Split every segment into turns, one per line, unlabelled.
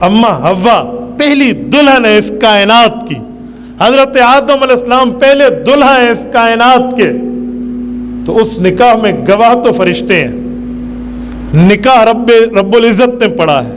اما حوا پہلی دلہن ہے اس کائنات کی، حضرت آدم علیہ السلام پہلے دلہا ہے اس کائنات کے، تو اس نکاح میں گواہ تو فرشتے ہیں، نکاح رب العزت نے پڑھا ہے،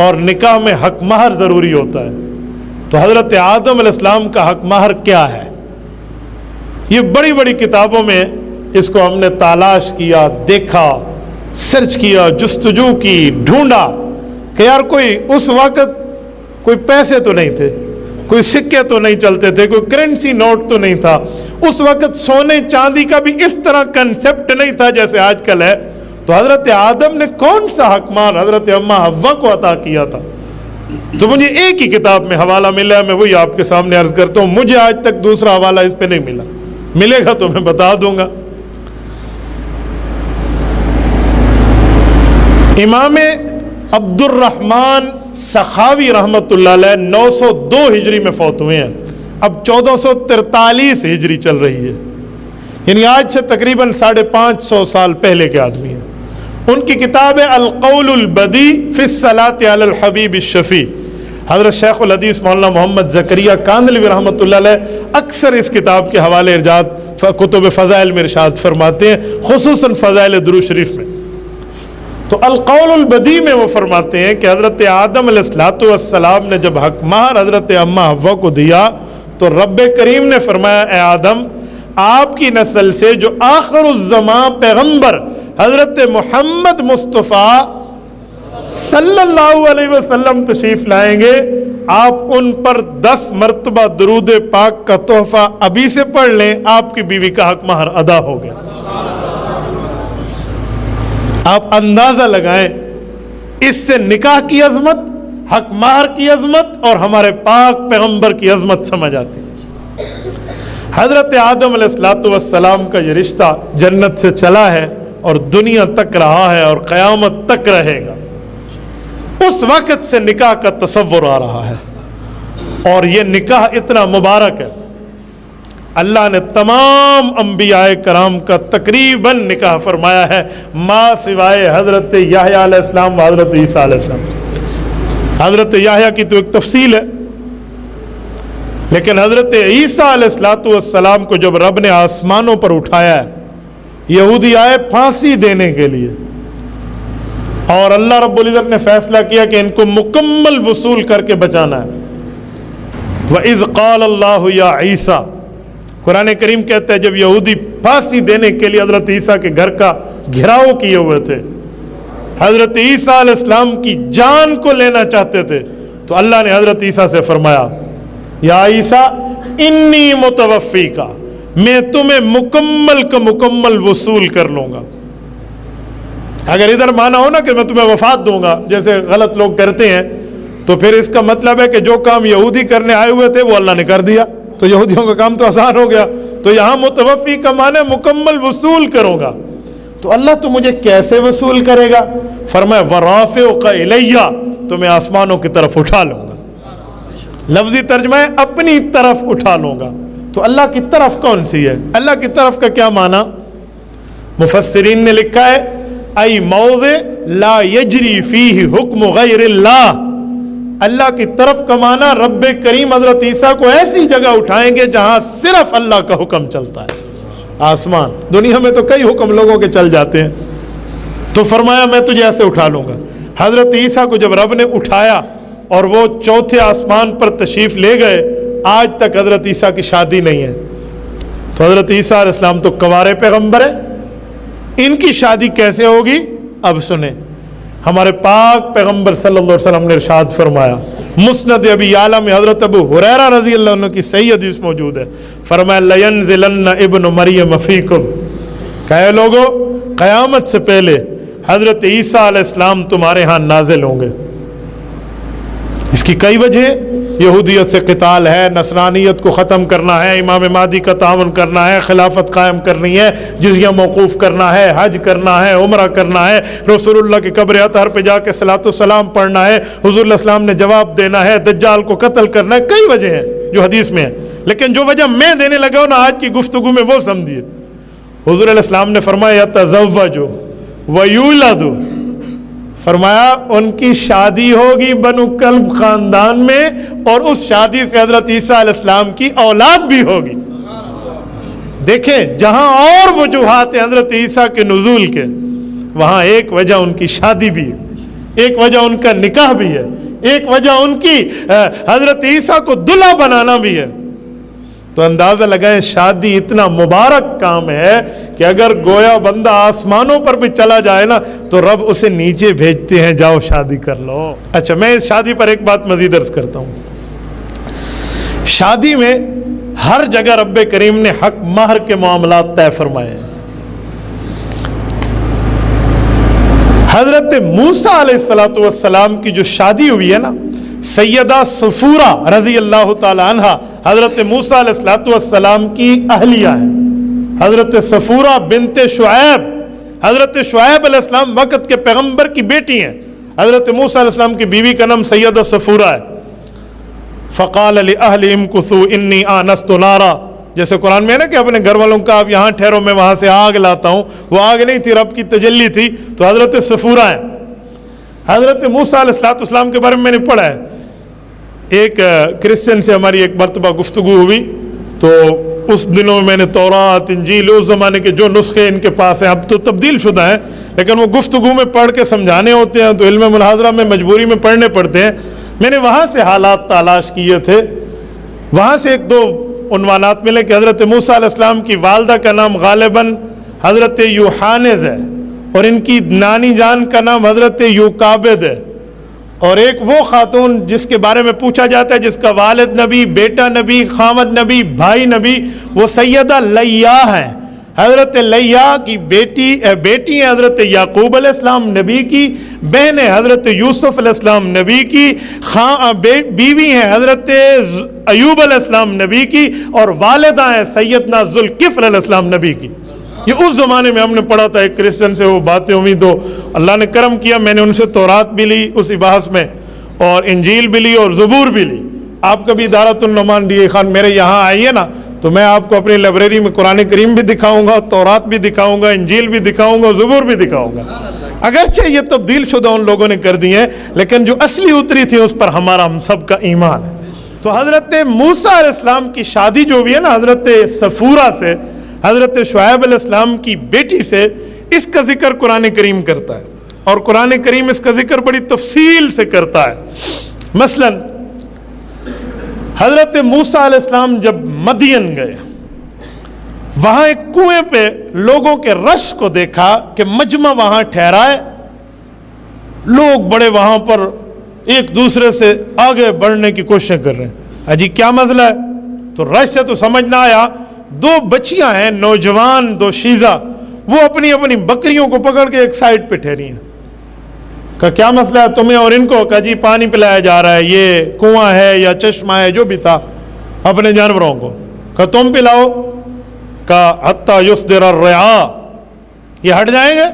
اور نکاح میں حق مہر ضروری ہوتا ہے۔ تو حضرت آدم علیہ السلام کا حق مہر کیا ہے؟ یہ بڑی بڑی کتابوں میں اس کو ہم نے تلاش کیا، دیکھا، سرچ کیا، جستجو کی، ڈھونڈا کہ یار کوئی اس وقت کوئی پیسے تو نہیں تھے، کوئی سکے تو نہیں چلتے تھے، کوئی کرنسی نوٹ تو نہیں تھا، اس وقت سونے چاندی کا بھی اس طرح کنسپٹ نہیں تھا جیسے آج کل ہے۔ تو حضرت آدم نے کون سا حق مہر حضرت اما حوا کو عطا کیا تھا؟ تو مجھے ایک ہی کتاب میں حوالہ ملا ہے، میں وہی آپ کے سامنے عرض کرتا ہوں، مجھے آج تک دوسرا حوالہ اس پہ نہیں ملا، ملے گا تو میں بتا دوں گا۔ امام عبد الرحمن سخاوی رحمۃ اللہ علیہ 902 ہجری میں فوت ہوئے ہیں، اب 1443 ہجری چل رہی ہے، یعنی آج سے تقریباً 550 سال پہلے کے آدمی ہیں۔ ان کی کتاب ہے القول البدی فی الصلاۃ علی الحبیب الشفیع۔ حضرت شیخ الحدیث مولانا محمد زکریا کاندھلوی رحمۃ اللہ علیہ اکثر اس کتاب کے حوالے ارجاد کتب فضائل میں ارشاد فرماتے ہیں، خصوصاً فضائل درود شریف میں۔ تو القول البدی میں وہ فرماتے ہیں کہ حضرت آدم علیہ السلام نے جب حق مہر حضرت اما حوا کو دیا تو رب کریم نے فرمایا، اے آدم، آپ کی نسل سے جو آخر الزمان پیغمبر حضرت محمد مصطفیٰ صلی اللہ علیہ وسلم تشریف لائیں گے، آپ ان پر 10 مرتبہ درود پاک کا تحفہ ابھی سے پڑھ لیں، آپ کی بیوی کا حق مہر ادا ہو گیا۔ آپ اندازہ لگائیں اس سے نکاح کی عظمت، حق مہر کی عظمت اور ہمارے پاک پیغمبر کی عظمت سمجھ آتی ہے۔ حضرت آدم علیہ السلام کا یہ رشتہ جنت سے چلا ہے اور دنیا تک رہا ہے اور قیامت تک رہے گا۔ اس وقت سے نکاح کا تصور آ رہا ہے، اور یہ نکاح اتنا مبارک ہے، اللہ نے تمام انبیاء کرام کا تقریباً نکاح فرمایا ہے، ماں سوائے حضرت یحییٰ علیہ السلام و حضرت عیسیٰ علیہ السلام۔ حضرت یحییٰ کی تو ایک تفصیل ہے، لیکن حضرت عیسیٰ علیہ السلام کو جب رب نے آسمانوں پر اٹھایا ہے، یہودی آئے پھانسی دینے کے لیے، اور اللہ رب العزت نے فیصلہ کیا کہ ان کو مکمل وصول کر کے بچانا ہے۔ وَإِذْ قَالَ اللَّهُ يَا عِيسَى، قرآن کریم کہتا ہے جب یہودی پھانسی دینے کے لیے حضرت عیسیٰ کے گھر کا گھراؤ کیے ہوئے تھے، حضرت عیسیٰ علیہ السلام کی جان کو لینا چاہتے تھے، تو اللہ نے حضرت عیسیٰ سے فرمایا، یا عیسیٰ انی متوفیکا، میں تمہیں مکمل کا مکمل وصول کر لوں گا۔ اگر ادھر مانا ہو نا کہ میں تمہیں وفات دوں گا جیسے غلط لوگ کرتے ہیں، تو پھر اس کا مطلب ہے کہ جو کام یہودی کرنے آئے ہوئے تھے وہ اللہ نے کر دیا، تو یہودیوں کا کام تو آسان ہو گیا۔ تو یہاں متوفی کا معنی مکمل وصول کروں گا، تو اللہ تو مجھے کیسے وصول کرے گا؟ فرمایا ورافعک الیہ، تو میں آسمانوں کی طرف اٹھا لوں گا۔ لفظی ترجمہ ہے اپنی طرف اٹھا لوں گا۔ تو اللہ کی طرف کون سی ہے؟ اللہ کی طرف کا کیا معنی؟ مفسرین نے لکھا ہے ای موضع لا یجری فیہ حکم غیر اللہ، اللہ کی طرف کا معنی رب کریم حضرت عیسیٰ کو ایسی جگہ اٹھائیں گے جہاں صرف اللہ کا حکم چلتا ہے۔ آسمان، دنیا میں تو کئی حکم لوگوں کے چل جاتے ہیں، تو فرمایا میں تجھے ایسے اٹھا لوں گا۔ حضرت عیسیٰ کو جب رب نے اٹھایا اور وہ چوتھے آسمان پر تشریف لے گئے، آج تک حضرت عیسیٰ کی شادی نہیں ہے۔ تو حضرت عیسیٰ علیہ السلام تو کنوارے پیغمبر ہیں، ان کی شادی کیسے ہوگی؟ اب سنیں، ہمارے پاک پیغمبر صلی اللہ علیہ وسلم نے ارشاد فرمایا، مسند ابی یعلا میں حضرت ابو ہریرہ رضی اللہ عنہ کی صحیح حدیث موجود ہے، فرمایا لینزلن ابن مریم فیکم، کہ لوگو قیامت سے پہلے حضرت عیسیٰ علیہ السلام تمہارے ہاں نازل ہوں گے۔ اس کی کئی وجہ، یہودیت سے قتال ہے، نصرانیت کو ختم کرنا ہے، امام مہدی کا تعاون کرنا ہے، خلافت قائم کرنی ہے، جزیہ موقوف کرنا ہے، حج کرنا ہے، عمرہ کرنا ہے، رسول اللہ کی قبر اطہر پہ جا کے صلاۃ والسلام پڑھنا ہے، حضور علیہ السلام نے جواب دینا ہے، دجال کو قتل کرنا ہے، کئی وجہ ہیں جو حدیث میں ہیں، لیکن جو وجہ میں دینے لگا ہوں نا آج کی گفتگو میں وہ سمجھیے۔ حضور علیہ السلام نے فرمایا یتزوج ویولد فرمایا ان کی شادی ہوگی بنو کلب خاندان میں، اور اس شادی سے حضرت عیسیٰ علیہ السلام کی اولاد بھی ہوگی۔ دیکھیں جہاں اور وجوہات ہیں حضرت عیسیٰ کے نزول کے، وہاں ایک وجہ ان کی شادی بھی ہے، ایک وجہ ان کا نکاح بھی ہے، ایک وجہ ان کی حضرت عیسیٰ کو دلہا بنانا بھی ہے۔ تو اندازہ لگائیں شادی اتنا مبارک کام ہے کہ اگر گویا بندہ آسمانوں پر بھی چلا جائے نا تو رب اسے نیچے بھیجتے ہیں، جاؤ شادی کر لو۔ اچھا میں اس شادی پر ایک بات مزید عرض کرتا ہوں۔ شادی میں ہر جگہ رب کریم نے حق مہر کے معاملات طے فرمائے ہیں۔ حضرت موسیٰ علیہ السلام کی جو شادی ہوئی ہے نا، سیدہ صفورہ رضی اللہ تعالی عنہ حضرت موسیٰ علیہ السلام کی اہلیہ ہے۔ حضرت صفورہ بنت شعیب، حضرت شعیب علیہ السلام وقت کے پیغمبر کی بیٹی ہیں۔ حضرت موسیٰ علیہ السلام کی بیوی کا نام سیدہ صفورہ ہے۔ فقال لأہلہم کثوا انی آنست نارا، جیسے قرآن میں ہے نا کہ اپنے گھر والوں کا آپ یہاں ٹھہرو میں وہاں سے آگ لاتا ہوں، وہ آگ نہیں تھی، رب کی تجلی تھی، تو حضرت صفورہ ہیں۔ حضرت موسیٰ علیہ السلام کے بارے میں نے پڑھا ہے، ایک کرسچن سے ہماری ایک مرتبہ گفتگو ہوئی، تو اس دنوں میں نے تورات انجیل اس زمانے کے جو نسخے ان کے پاس ہیں، اب تو تبدیل شدہ ہیں، لیکن وہ گفتگو میں پڑھ کے سمجھانے ہوتے ہیں تو علم ملاحظہ میں مجبوری میں پڑھنے پڑتے ہیں۔ میں نے وہاں سے حالات تلاش کیے تھے، وہاں سے ایک دو عنوانات ملے کہ حضرت موسیٰ علیہ السلام کی والدہ کا نام غالباً حضرت یوحانز ہے، اور ان کی نانی جان کا نام حضرت یوکابد ہے، اور ایک وہ خاتون جس کے بارے میں پوچھا جاتا ہے جس کا والد نبی، بیٹا نبی، خامد نبی، بھائی نبی، وہ سیدہ لیہ ہیں۔ حضرت لیہ کی بیٹی ہیں حضرت یعقوب علیہ السلام نبی کی، بہن ہے حضرت یوسف علیہ السلام نبی کی، بیوی ہیں حضرت ایوب علیہ السلام نبی کی، اور والدہ ہیں سیدنا ذوالکفل علیہ السلام نبی کی۔ یہ اس زمانے میں ہم نے پڑھا تھا، ایک کرسچن سے وہ باتیں ہوئی تو اللہ نے کرم کیا، میں نے ان سے تورات بھی لی اسی بحث میں، اور انجیل بھی لی اور زبور بھی لی۔ آپ کبھی دارت النعمان ڈی اے خان میرے یہاں آئیے نا تو میں آپ کو اپنی لائبریری میں قرآن کریم بھی دکھاؤں گا، تورات بھی دکھاؤں گا، انجیل بھی دکھاؤں گا، زبور بھی دکھاؤں گا۔ اگرچہ یہ تبدیل شدہ ان لوگوں نے کر دی ہیں، لیکن جو اصلی اتری تھی اس پر ہمارا ہم سب کا ایمان ہے۔ تو حضرت موسیٰ علیہ السلام کی شادی جو بھی ہے نا حضرت صفورہ سے، حضرت شعیب علیہ السلام کی بیٹی سے، اس کا ذکر قرآن کریم کرتا ہے، اور قرآن کریم اس کا ذکر بڑی تفصیل سے کرتا ہے۔ مثلا حضرت موسیٰ علیہ السلام جب مدین گئے، وہاں ایک کنویں پہ لوگوں کے رش کو دیکھا کہ مجمع وہاں ٹھہرا ہے، لوگ بڑے وہاں پر ایک دوسرے سے آگے بڑھنے کی کوششیں کر رہے ہیں۔ اجی کیا مسئلہ ہے؟ تو رش سے تو سمجھ نہ آیا، دو بچیاں ہیں نوجوان، دو شیزہ، وہ اپنی اپنی بکریوں کو پکڑ کے ایک سائڈ پہ ٹھہری ہیں۔ کہا کیا مسئلہ ہے تمہیں اور ان کو؟ کہا جی پانی پلایا جا رہا ہے، یہ کنواں ہے یا چشمہ ہے جو بھی تھا، اپنے جانوروں کو۔ کہا تم پلاؤ؟ کہا حتیٰ یصدر الرعاء، یہ ہٹ جائیں گے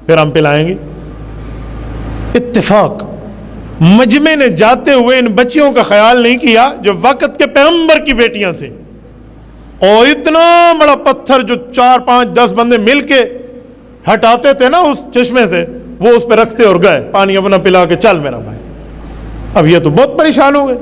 پھر ہم پلائیں گے۔ اتفاق، مجمع نے جاتے ہوئے ان بچیوں کا خیال نہیں کیا جو وقت کے پیغمبر کی بیٹیاں تھیں، اور اتنا بڑا پتھر جو 4 5 10 بندے مل کے ہٹاتے تھے نا اس چشمے سے، وہ اس پہ رکھتے اور گئے پانی اپنا پلا کے، چل میرا بھائی۔ اب یہ تو بہت پریشان ہو گئے۔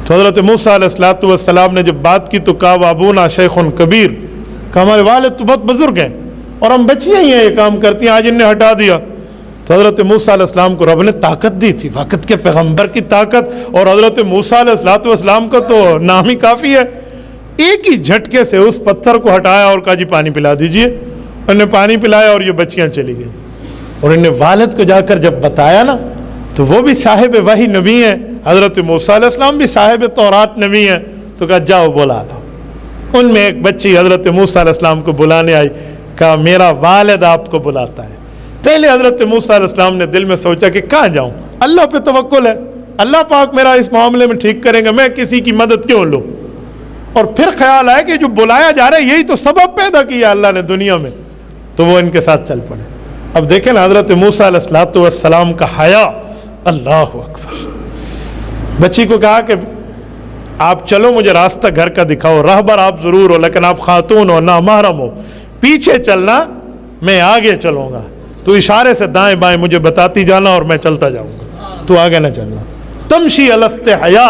تو حضرت موسیٰ علیہ السلام نے جب بات کی تو کہا وابونا شیخ کبیر، کہ ہمارے والد تو بہت بزرگ ہیں اور ہم بچیاں ہی ہیں یہ کام کرتی ہیں، آج انہیں ہٹا دیا۔ تو حضرت موسیٰ علیہ السلام کو رب نے طاقت دی تھی، وقت کے پیغمبر کی طاقت، اور حضرت موسیٰ علیہ السلام کا تو نام ہی کافی ہے۔ ایک ہی جھٹکے سے اس پتھر کو ہٹایا اور کہا جی پانی پلا دیجئے، انہیں پانی پلایا اور یہ بچیاں چلی گئیں۔ اور انہیں والد کو جا کر جب بتایا نا تو وہ بھی صاحب وحی نبی ہیں، حضرت موسیٰ علیہ السلام بھی صاحب تورات نبی ہیں، تو کہا جاؤ بلا لو۔ ان میں ایک بچی حضرت موسیٰ علیہ السلام کو بلانے آئی، کہا میرا والد آپ کو بلاتا ہے۔ پہلے حضرت موسیٰ علیہ السلام نے دل میں سوچا کہ کہاں جاؤں، اللہ پہ توکل ہے، اللہ پاک میرا اس معاملے میں ٹھیک کریں گا، میں کسی کی مدد کیوں لوں۔ اور پھر خیال آیا کہ جو بلایا جا رہا ہے یہی تو سبب پیدا کیا اللہ نے دنیا میں، تو وہ ان کے ساتھ چل پڑے۔ اب دیکھیں نا حضرت موسیٰ علیہ السلام کا حیا، اللہ اکبر۔ بچی کو کہا کہ آپ چلو مجھے راستہ گھر کا دکھاؤ، راہبر آپ ضرور ہو لیکن آپ خاتون ہو، نامحرم ہو، پیچھے چلنا میں آگے چلوں گا۔ تو اشارے سے دائیں بائیں مجھے بتاتی جانا اور میں چلتا جاؤں گا، تو آگے نہ چلنا۔ تمشی علی استحیا،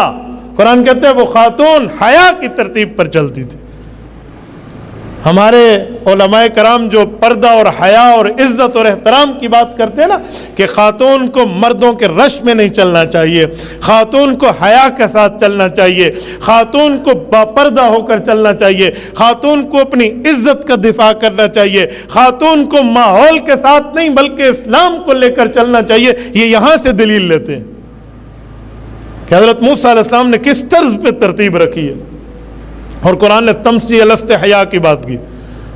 قرآن کہتے ہیں وہ خاتون حیا کی ترتیب پر چلتی تھی۔ ہمارے علماء کرام جو پردہ اور حیا اور عزت اور احترام کی بات کرتے ہیں نا، کہ خاتون کو مردوں کے رش میں نہیں چلنا چاہیے، خاتون کو حیا کے ساتھ چلنا چاہیے، خاتون کو باپردہ ہو کر چلنا چاہیے، خاتون کو اپنی عزت کا دفاع کرنا چاہیے، خاتون کو ماحول کے ساتھ نہیں بلکہ اسلام کو لے کر چلنا چاہیے۔ یہ یہاں سے دلیل لیتے ہیں کہ حضرت موسیٰ علیہ السلام نے کس طرز پہ ترتیب رکھی ہے، اور قرآن نے تمشی علی استحیا کی بات کی۔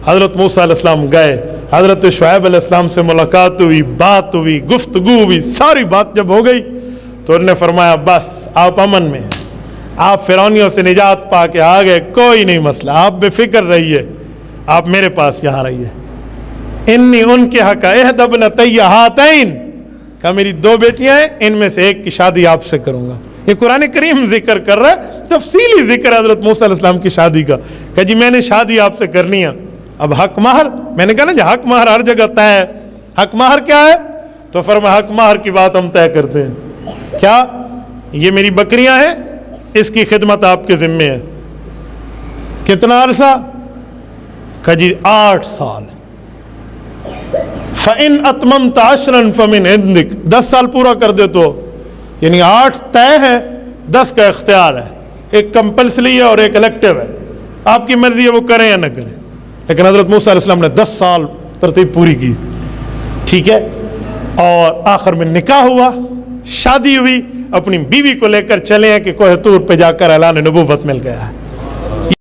حضرت موسیٰ علیہ السلام گئے، حضرت شعیب علیہ السلام سے ملاقات ہوئی، بات ہوئی، گفتگو ہوئی، ساری بات جب ہو گئی تو انہوں نے فرمایا بس آپ امن میں ہیں، آپ فرعونیوں سے نجات پا کے آ گئے، کوئی نہیں مسئلہ، آپ بے فکر رہیے، آپ میرے پاس یہاں رہیے۔ انی ان کے حق احد ابنتی ہاتین، کہا میری 2 بیٹیاں ہیں، ان میں سے ایک کی شادی آپ سے کروں گا۔ یہ قرآن کریم ذکر کر رہا ہے، تفصیلی ذکر ہے حضرت موسیٰ علیہ السلام کی شادی کا، کہ جی میں نے شادی آپ سے کرنی ہے۔ اب حق مہر، میں نے کہا نا جی حق مہر ہر جگہ طے ہے، حق مہر کیا ہے؟ تو فرمایا حق مہر کی بات ہم طے کرتے ہیں۔ کیا؟ یہ میری بکریاں ہیں، اس کی خدمت آپ کے ذمے ہے۔ کتنا عرصہ؟ کہا جی 8 سال۔ فَإِنْ أَتْمَمْتَ عَشْرًا فَمِنْ عِنْدِكَ، 10 سال پورا کر دے تو، یعنی 8 طے ہے، 10 کا اختیار ہے، ایک کمپلسری ہے اور ایک الیکٹیو ہے، آپ کی مرضی ہے وہ کریں یا نہ کریں۔ لیکن حضرت موسیٰ علیہ السلام نے 10 سال ترتیب پوری کی، ٹھیک ہے، اور آخر میں نکاح ہوا، شادی ہوئی، اپنی بیوی کو لے کر چلے ہیں کہ کوہ طور پہ جا کر اعلان نبوت مل گیا ہے۔